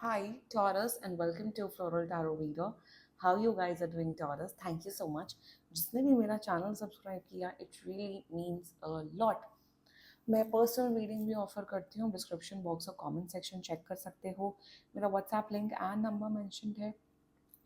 Hi, Taurus, and welcome to Floral Tarot Reader. How you guys are doing, Taurus? Thank you so much. जिसने भी मेरा channel subscribe किया, it really means a lot. मैं personal reading भी offer करती हूँ. Description box और comment section check कर सकते हो. मेरा WhatsApp link and number mentioned है.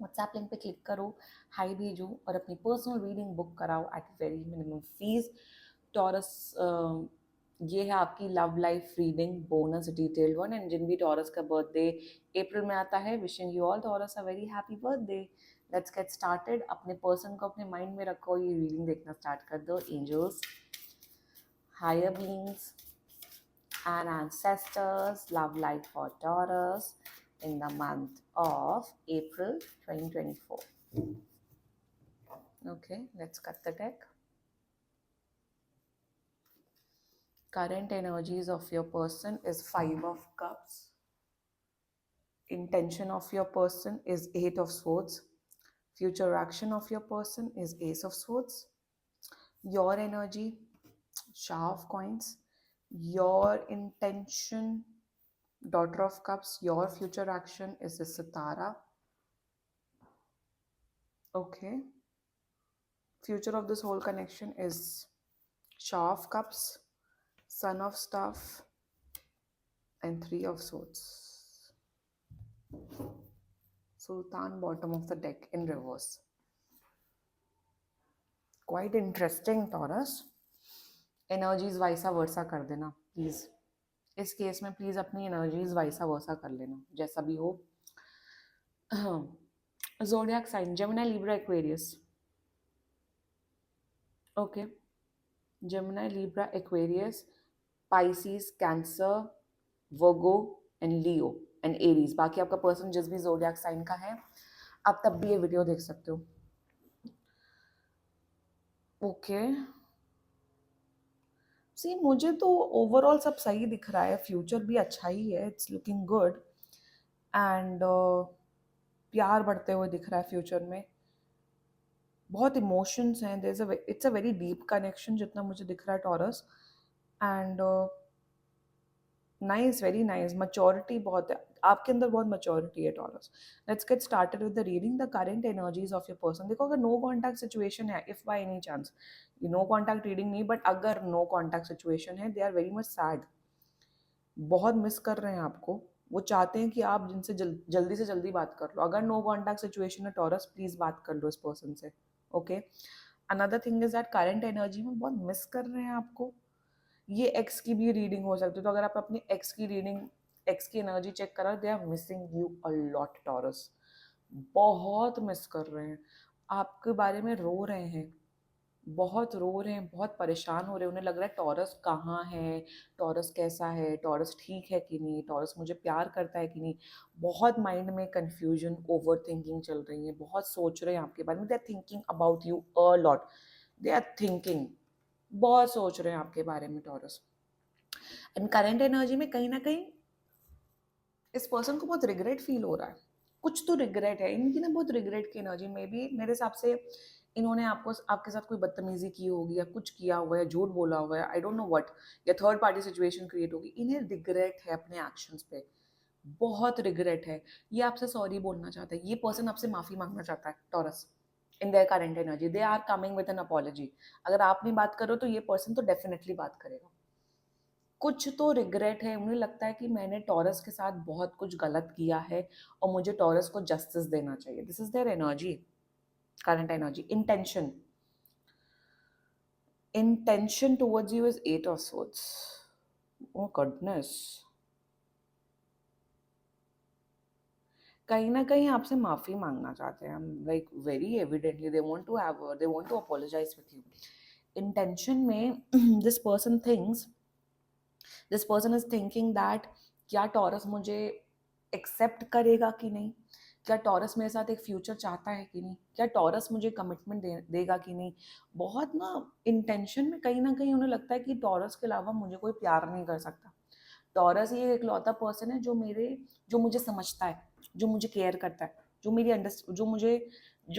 व्हाट्सएप लिंक पे क्लिक करो, हाई भेजो और अपनी पर्सनल रीडिंग बुक कराओ at very minimum fees. Taurus ये है आपकी love life reading bonus detailed one. And जिन भी टॉरस का बर्थडे अप्रैल में आता है, wishing you all taurus a very happy birthday. Let's get started. अपने पर्सन को अपने माइंड में रखो, ये रीडिंग देखना स्टार्ट कर दो. Angels, higher beings and ancestors, love life for Taurus in the month of April 2024. Okay, let's cut the deck. Current energies of your person is Five of Cups. Intention of your person is Eight of Swords. Future action of your person is Ace of Swords. Your energy, Shah of Coins. Your intention, Daughter of Cups. Your future action is the Sitara. Okay. Future of this whole connection is Shah of Cups, Son of Staff, and Three of Swords. Sultan, bottom of the deck in reverse. Quite interesting, Taurus. Energies vice versa कर देना please. इस case में please अपनी energies vice versa कर लेना, जैसा भी हो. Zodiac sign Gemini, Libra, Aquarius. Okay. Gemini, Libra, Aquarius, Pisces, Cancer, Virgo and Leo and Aries. बाकी आपका पर्सन जिस भी जोडियाक साइन का है, आप तब भी ये वीडियो देख सकते हो. ओके. सी मुझे तो ओवरऑल सब सही दिख रहा है. फ्यूचर भी अच्छा ही है. It's looking good. एंड प्यार बढ़ते हुए दिख रहा है फ्यूचर में. बहुत इमोशंस हैं. It's a very deep connection जितना मुझे दिख रहा है Taurus. And nice, very nice. Maturity बहुत है आपके अंदर, बहुत मैच्योरिटी है Taurus. Let's get started with the reading. The current energies of your person. देखो, अगर नो कॉन्टैक्ट सिचुएशन है, इफ बाय एनी चांस, ये नो कॉन्टैक्ट रीडिंग नहीं, बट अगर नो कॉन्टैक्ट सिचुएशन है, they are very much sad. बहुत miss कर रहे हैं आपको. वो चाहते हैं कि आप जिनसे जल्दी से जल्दी बात कर लो. अगर नो कॉन्टैक्ट सिचुएशन है टॉरस, प्लीज बात कर लो इस पर्सन से. Okay. Another thing is that current energy में बहुत मिस कर रहे हैं आपको. ये एक्स की भी रीडिंग हो सकती है. तो अगर आप अपनी एक्स की रीडिंग, एक्स की एनर्जी चेक करा, they are missing you a lot Taurus. बहुत मिस कर रहे हैं आपके बारे में. रो रहे हैं, बहुत रो रहे हैं, बहुत परेशान हो रहे हैं. उन्हें लग रहा है टॉरस कहाँ है, टॉरस कैसा है, टॉरस ठीक है कि नहीं, टॉरस मुझे प्यार करता है कि नहीं. बहुत माइंड में कंफ्यूजन, ओवर थिंकिंग चल रही है. बहुत सोच रहे हैं आपके बारे में. They are thinking about you a lot. They are thinking, बहुत सोच रहे हैं आपके बारे में टॉरस. एंड करंट एनर्जी में कहीं ना कहीं इस पर्सन को बहुत रिग्रेट फील हो रहा है. कुछ तो रिग्रेट है इनकी ना, बहुत रिग्रेट की एनर्जी में भी. मेरे हिसाब से इन्होंने आपको, आपके साथ कोई बदतमीजी की होगी, या कुछ किया हुआ है, झूठ बोला हुआ है, आई डोंट नो व्हाट, या थर्ड पार्टी सिचुएशन क्रिएट होगी. इन्हें रिग्रेट है अपने एक्शंस पे, बहुत रिग्रेट है. ये आपसे सॉरी बोलना चाहता है. ये पर्सन आपसे माफी मांगना चाहता है Taurus. In their current energy they are coming with an apology. अगर आप नहीं बात करो तो ये पर्सन तो डेफिनेटली बात करेगा. कुछ तो रिग्रेट है. उन्हें लगता है कि मैंने टॉरस के साथ बहुत कुछ गलत किया है और मुझे टॉरस को जस्टिस देना चाहिए. This is their energy, current energy. Intention towards you is eight of swords. Oh goodness. कहीं ना कहीं आपसे माफी मांगना चाहते हैं. Like very evidently they want to apologise with you. Intention में this person thinks, this person is thinking that क्या टॉरस मुझे एक्सेप्ट करेगा कि नहीं, क्या टॉरस मेरे साथ एक फ्यूचर चाहता है कि नहीं, क्या टॉरस मुझे कमिटमेंट देगा कि नहीं. बहुत ना इंटेंशन में कहीं ना कहीं उन्हें लगता है कि टॉरस के अलावा मुझे कोई प्यार नहीं कर सकता. टॉरस ये एक लौता पर्सन है जो मुझे समझता है, जो मुझे केयर करता है, जो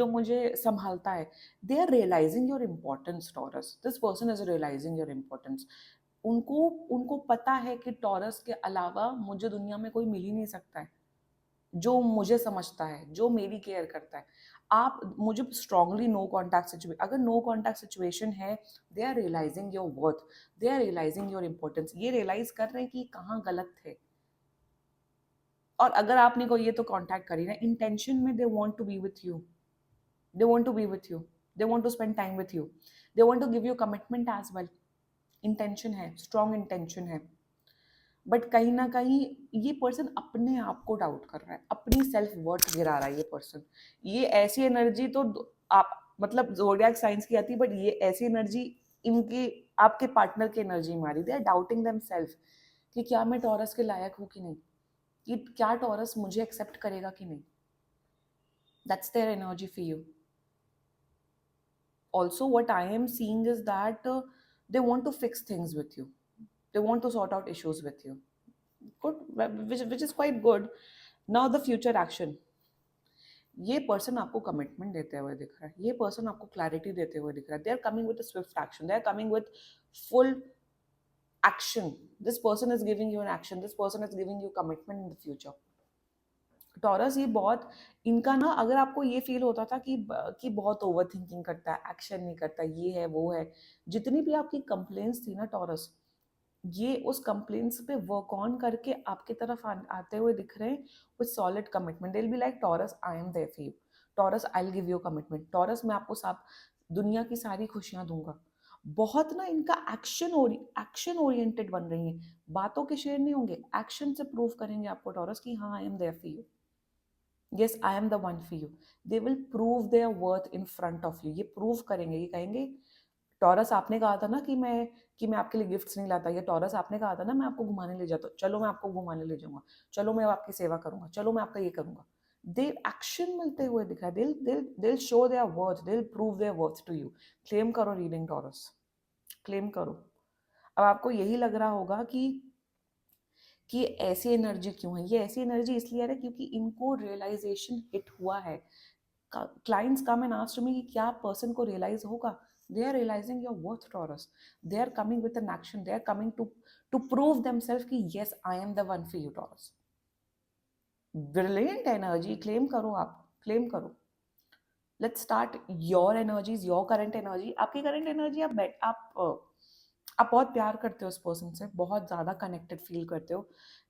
मुझे संभालता है. They are realising your importance Taurus. This person is realising your importance. उनको उनको पता है कि टॉरस के अलावा मुझे दुनिया में कोई मिल ही नहीं सकता है. जो मुझे समझता है, जो मेरी केयर करता है। आप मुझे स्ट्रांगली नो कॉन्टैक्ट सिचुएशन, अगर नो कॉन्टैक्ट सिचुएशन है, they are realising your worth, they are realising your importance, ये रियलाइज कर रहे हैं कि कहाँ गलत थे। और अगर आपने कोई ये तो कॉन्टैक्ट करी ना, इंटेंशन में they want to be with you, they want to be with you, they want to spend time with you, they want to give you commitment as well. Intention है, स्ट्रॉन्ग इंटेंशन है। But कहीं ना कहीं ये person अपने आप को doubt कर रहा है, अपनी सेल्फ वर्थ गिरा रहा है ये पर्सन। ये ऐसी एनर्जी तो आप मतलब जोडियाक साइंस की आती है, बट ये ऐसी एनर्जी इनके आपके पार्टनर की एनर्जी मारी, they are doubting them self कि क्या मैं टॉरस के लायक हूँ कि नहीं, कि क्या टॉरस मुझे एक्सेप्ट करेगा कि नहीं। That's their energy for you. Also what I am seeing is that they want to fix things with you, they want to sort out issues with you. Good, which is quite good. Now the future action, ये person आपको commitment देते हुए दिख रहा है, ये person आपको clarity देते हुए दिख रहा है। They are coming with swift action, they are coming with full action, this person is giving you an action, this person is giving you commitment in the future. Taurus ये बहुत, इनका ना, अगर आपको ये फील होता था कि बहुत ओवर थिंकिंग करता है, एक्शन नहीं करता, ये है वो है, जितनी भी आपकी कंप्लेंट्स थी ना टॉरस, ये उस कंप्लेंट्स पे वर्क ऑन करके आपकी तरफ आते हुए दिख रहे हैं with solid commitment. They will be like Taurus I am there for you, Taurus I will give you commitment, Taurus मैं आपको सब दुनिया की सारी खुशियां दूंगा। बहुत ना इनका एक्शन ओरिएंटेड बन रही है, बातों के शेयर नहीं होंगे, एक्शन से प्रूव करेंगे आपको टॉरस कि हाँ I am there for you, yes I am the one for you. They will prove their worth in front of you, ये प्रूव करेंगे, ये कहेंगे टॉरस आपने कहा था ना कि मैं आपके लिए गिफ्ट्स नहीं लाता, या टॉरस आपने कहा था ना मैं आपको घुमाने ले जाता हूँ, चलो मैं आपको घुमाने ले जाऊंगा, चलो मैं आपकी सेवा करूंगा, चलो मैं आपका ये करूंगा। दे एक्शन मिलते हुए दिखा है, they'll show their worth, they'll prove their worth to you. Claim करो रीडिंग टॉरस, क्लेम करो। अब आपको यही लग रहा होगा कि ऐसी एनर्जी क्यों है, ये ऐसी एनर्जी इसलिए आ रहा है क्योंकि इनको रियलाइजेशन हिट हुआ है। Clients come and ask me कि क्या पर्सन को रियलाइज होगा, they are realizing your worth Taurus, they are coming with an action, they are coming to prove themselves कि yes I am the one for you Taurus। brilliant energy, claim करो, आप claim करो। let's start your energies, your current energy। आपकी current energy, आप बहुत प्यार करते हो उस पर्सन से, बहुत ज़्यादा कनेक्टेड फील करते हो।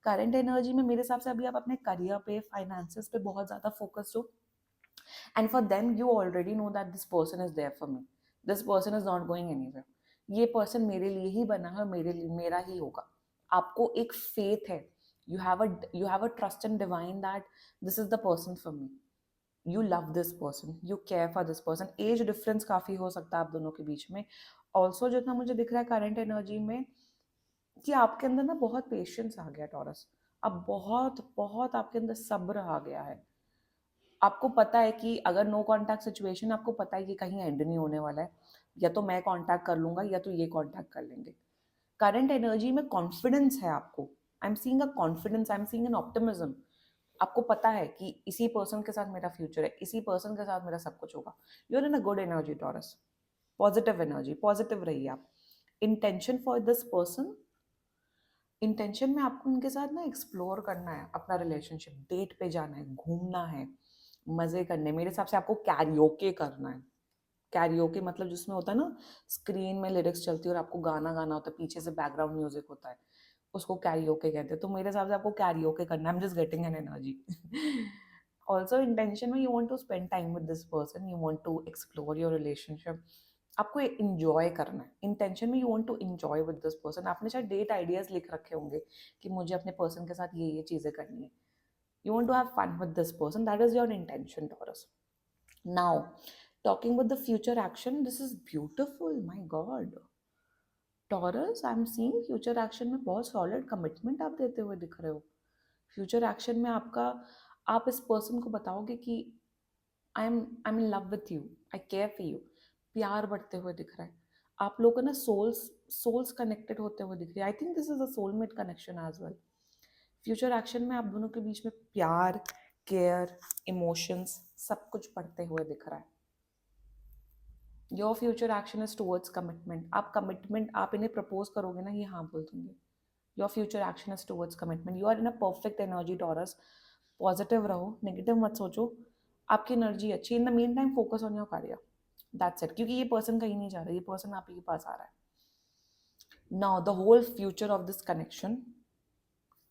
करंट एनर्जी में मेरे हिसाब से अभी आप अपने करियर पे, फाइनेंसेस पे बहुत ज़्यादा फोकस्ड हो, and for them you already know that this person is there for me, this person is not going anywhere, ये पर्सन मेरे लिए ही बना है, मेरा ही होगा। आपको एक फेथ है, you have a trust in divine that this is the person for me, you love this person, you care for this person। Age difference काफी हो सकता है आप दोनों के बीच में। ऑल्सो जितना मुझे दिख रहा है करंट एनर्जी में कि आपके अंदर ना बहुत पेशेंस आ गया टॉरस, अब बहुत बहुत आपके अंदर सब्र आ गया है। आपको पता है कि अगर नो कांटेक्ट सिचुएशन, आपको पता है कि कहीं एंड नहीं होने वाला है, या तो मैं कांटेक्ट कर लूंगा या तो ये कांटेक्ट कर लेंगे। करंट एनर्जी में कॉन्फिडेंस है आपको, I am seeing a confidence, I am seeing an optimism. आपको पता है कि इसी पर्सन के साथ मेरा फ्यूचर है, इसी पर्सन के साथ मेरा सब कुछ होगा। You are in a good energy Taurus, positive energy, positive रहिए आप। Intention for this person, intention में आपको उनके साथ ना एक्सप्लोर करना है अपना रिलेशनशिप, डेट पे जाना है, घूमना है, मजे करने, मेरे हिसाब से आपको कैरियोके करना है। कैरियोके मतलब जिसमें होता है ना स्क्रीन में लिरिक्स चलती है और आपको गाना गाना होता है, पीछे से बैकग्राउंड म्यूजिक होता है, उसको कैरियोके कहते हैं। तो मेरे हिसाब से आपको कैरियोके करना है, I am just getting an energy. Also intention में you want to spend time with this person, you want to explore your relationship, आपको इंजॉय करना है। इंटेंशन में you want to enjoy with this person. आपने शायद date ideas लिख रखे होंगे कि मुझे अपने पर्सन के साथ ये चीजें करनी है। You want to have fun with this person, that is your intention Taurus। Now talking with the future action, this is beautiful, my god Taurus, I am seeing future action में बहुत solid commitment आप देते हुए दिख रहे हो। future action में आपका, आप इस person को बताओगे कि I'm in love with you, I care for you, प्यार बढ़ते हुए दिख रहा है। आप लोगों का ना सोल्स कनेक्टेड होते हुए दिख रही है। I think this is a soulmate connection as well. Future action में आप दोनों के बीच में प्यार, केयर, इमोशंस सब कुछ बढ़ते हुए दिख रहा है। Your future action is towards commitment. आप कमिटमेंट, आप इन्हें प्रपोज करोगे ना, ये हाँ बोल देंगे। Your future action is towards commitment. You are in a perfect energy Taurus. Positive रहो, नेगेटिव मत सोचो, आपकी एनर्जी अच्छी। In the mean time focus on your career, that's it, क्योंकि ये पर्सन कहीं नहीं जा रहा, ये पर्सन आप ही के पास आ रहा है। Now the whole future of this connection,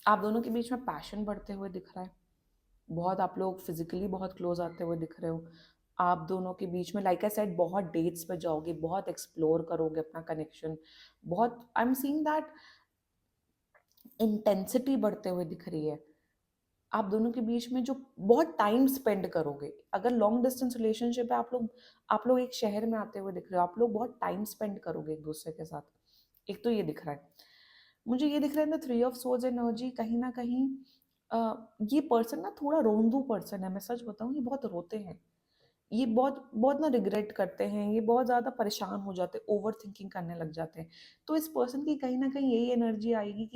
आप दोनों के बीच में पैशन बढ़ते हुए दिख रहा है, बहुत आप लोग फिजिकली बहुत क्लोज आते हुए दिख रहे हो। आप दोनों के बीच में लाइक आई सेड बहुत डेट्स पे जाओगे, बहुत एक्सप्लोर करोगे अपना कनेक्शन, बहुत आई एम सीइंग दैट इंटेंसिटी बढ़ते हुए दिख रही है। आप दोनों के बीच में जो बहुत टाइम स्पेंड करोगे, अगर लॉन्ग डिस्टेंस रिलेशनशिप है, आप लोग एक शहर में आते हुए दिख रहे हो, आप लोग बहुत टाइम स्पेंड करोगे एक दूसरे के साथ। एक तो ये दिख रहा है, मुझे ये दिख रहा है ना, थ्री ऑफ सोर्ड्स एनर्जी कहीं ना कहीं ये पर्सन ना थोड़ा रोंदू पर्सन है, मैं सच बताऊं, ये बहुत रोते हैं, ये बहुत बहुत ना रिग्रेट करते हैं, ये बहुत ज़्यादा परेशान हो जाते हैं, ओवर थिंकिंग करने लग जाते हैं। तो इस पर्सन की कहीं ना कहीं यही एनर्जी आएगी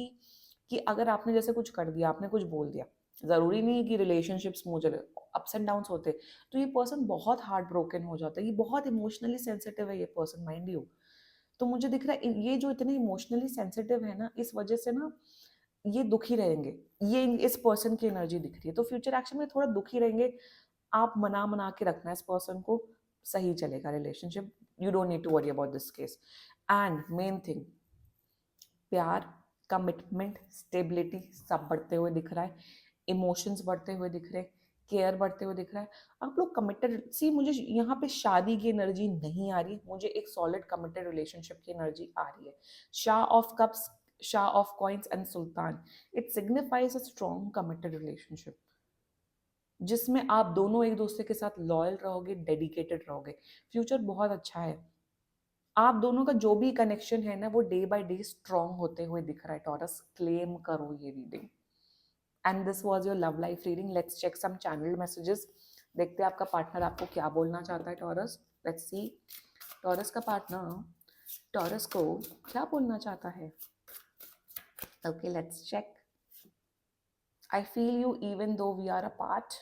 कि अगर आपने जैसे कुछ कर दिया, आपने कुछ बोल दिया, ज़रूरी नहीं है कि रिलेशनशिप स्मूथ चले, अप्स एंड डाउन्स होते, तो ये पर्सन बहुत हार्ट ब्रोकन हो जाता है। ये बहुत इमोशनली सेंसिटिव है ये पर्सन, माइंड यू। तो मुझे दिख रहा है ये जो इतने इमोशनली सेंसिटिव है ना, इस वजह से ना ये दुखी रहेंगे, ये इस पर्सन की एनर्जी दिख रही है, तो फ्यूचर एक्शन में थोड़ा दुखी रहेंगे। आप मना मना के रखना इस पर्सन को, सही चलेगा relationship, you don't need to worry about this case. And main thing, प्यार, कमिटमेंट, स्टेबिलिटी सब बढ़ते हुए दिख रहा है, इमोशंस बढ़ते हुए दिख रहे हैं, केयर बढ़ते हुए दिख रहा है। आप लोग कमिटेड, सी मुझे यहाँ पे शादी की एनर्जी नहीं आ रही, मुझे एक सॉलिड कमिटेड रिलेशनशिप की एनर्जी आ रही है। Shah of cups, Shah of coins and sultan, it signifies a strong committed relationship, जिसमें आप दोनों एक दूसरे के साथ लॉयल रहोगे, डेडिकेटेड रहोगे। फ्यूचर बहुत अच्छा है, आप दोनों का जो भी कनेक्शन है ना, वो डे बाय डे स्ट्रॉन्ग होते हुए दिख रहा है। टॉरस, क्लेम करो ये reading. And this was your love life reading. Let's check some channel messages, देखते हैं आपका पार्टनर आपको क्या बोलना चाहता है। टॉरस, लेट्स सी, टॉरस का पार्टनर टॉरस को क्या बोलना चाहता है। Okay, let's check. I feel you even though we are apart.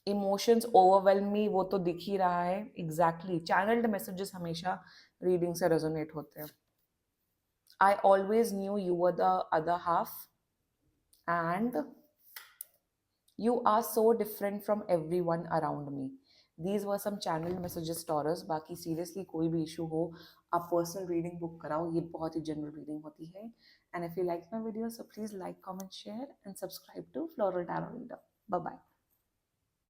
Emotions overwhelm me, वो तो दिख ही रहा है। एग्जैक्टली, चैनल्ड मैसेजेस हमेशा रीडिंग से रेजोनेट होते हैं। I always knew you were the other half, and you are so different from everyone around me. These were some channeled messages, Taurus. बाकी seriously कोई भी issue हो, आप personal reading book कराओ, ये बहुत ही general reading होती है। And if you like my video, so please like, comment, share, and subscribe to Floral Tarot Reader. Bye bye.